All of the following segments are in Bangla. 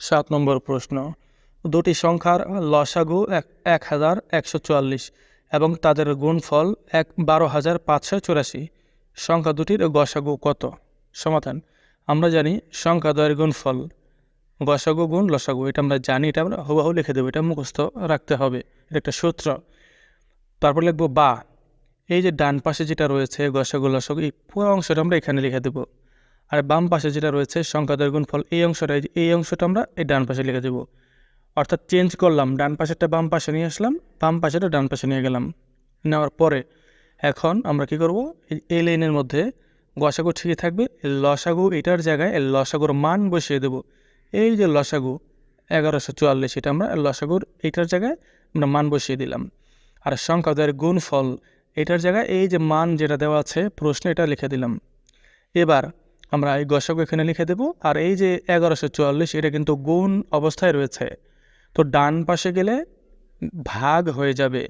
7 নম্বর প্রশ্ন, দুটি সংখ্যার লসাগু 1144 এবং তাদের গুণফল 12,584। সংখ্যা দুটির গসাগু কত? সমাধান। আমরা জানি সংখ্যা দ্বয়ের গুণফল গসাগু গুণ লসাগু, এটা আমরা জানি, এটা আমরা হুবহু লিখে দেবো, এটা মুখস্থ রাখতে হবে, এটা একটা সূত্র। তারপর লিখবো বা, এই যে ডান পাশে যেটা রয়েছে গসাগু লসাগু, এই পুরো অংশটা আমরা এখানে লিখে দেবো। আর বাম পাশে যেটা রয়েছে সংখ্যা দ্বয়ের গুণফল, এই অংশটা আমরা এই ডান পাশে লিখে দেবো। অর্থাৎ চেঞ্জ করলাম, ডান পাশেরটা বাম পাশে নিয়ে আসলাম, বাম পাশেটা ডান পাশে নিয়ে গেলাম। নেওয়ার পরে এখন আমরা কি করব, এই লাইনের মধ্যে গসাগু ঠিকই থাকবে, লসাগু এটার জায়গায় লসাগুর মান বসিয়ে দেব। এই যে লসাগু 1144, এটা আমরা লসাগুর এইটার জায়গায় আমরা মান বসিয়ে দিলাম। আর সংখ্যা দ্বয়ের গুণফল, এটার জায়গায় এই যে মান যেটা দেওয়া আছে প্রশ্নে, এটা লিখে দিলাম। এবার আমরা এই গসাগু এখানে লিখে দেব। আর এই যে 1144, এটা কিন্তু গুণ অবস্থায় রয়েছে, তো ডান পাশে গেলে ভাগ হয়ে যাবে।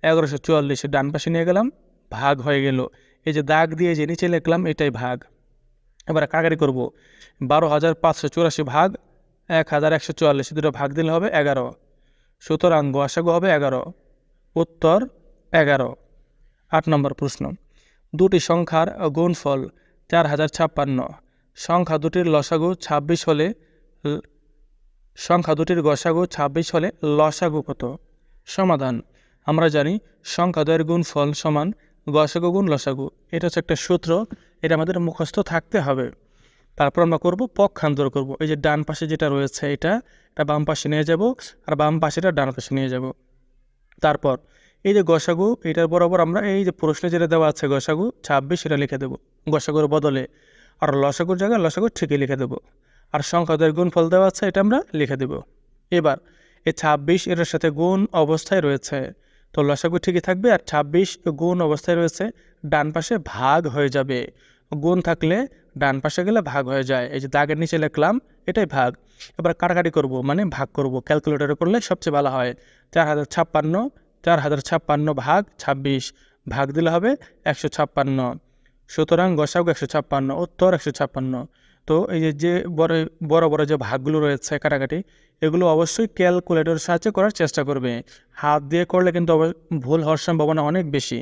1144 ডান পাশে নিয়ে গেলাম, ভাগ হয়ে গেল। এই যে দাগ দিয়ে যে নিচে লিখলাম, এটাই ভাগ। এবার কাগারি করব, 12,584 ভাগ 1,144, দুটো ভাগ দিলে হবে 11। সুতরাং গসাগু হবে 11, উত্তর 11। 8 নম্বর প্রশ্ন, দুটি সংখ্যার গুণফল 4,056। সংখ্যা দুটির লসাগু 26 হলে সংখ্যা দুটির গসাগু 26 হলে লসাগু কত? সমাধান। আমরা জানি সংখ্যা দ্বয়ের গুণফল সমান গসাগু গুণ লসাগু, এটা হচ্ছে একটা সূত্র, এটা আমাদের মুখস্থ থাকতে হবে। তারপর আমরা করব পক্ষান্তর করব, এই যে ডান পাশে যেটা রয়েছে এটা বাম পাশে নিয়ে যাব, আর বাম পাশেটা ডান পাশে নিয়ে যাব। তারপর এই যে গসাগু, এটার বরাবর আমরা এই যে প্রশ্নে যেটা দেওয়া আছে গসাগু 26, সেটা লিখে দেবো গসাগুর বদলে। আর লসাগুর জায়গায় লসাগু ঠিকই লিখে দেবো। আর সংখ্যাদের গুণফল দেওয়া আছে, এটা আমরা লিখে দেব। এবার এই 26 এটার সাথে গুণ অবস্থায় রয়েছে, তো লসাগু ঠিকই থাকবে। আর 26 গুণ অবস্থায় রয়েছে, ডান পাশে ভাগ হয়ে যাবে। গুণ থাকলে ডান পাশে গেলে ভাগ হয়ে যায়, এই যে দাগের নিচে লিখলাম, এটাই ভাগ। এবার কাটাকাটি করব, মানে ভাগ করব, ক্যালকুলেটরে করলে সবচেয়ে ভালো হয়। 4,056 ভাগ 26, ভাগ দিলে হবে 156। সুতরাং গসাগু 156, উত্তর 156। তো এই যে বড় বড় বড় যে ভাগগুলো রয়েছে কাটাকাটি, এগুলো অবশ্যই ক্যালকুলেটরের সাহায্যে করার চেষ্টা করবে। হাত দিয়ে করলে কিন্তু ভুল হওয়ার সম্ভাবনা অনেক বেশি।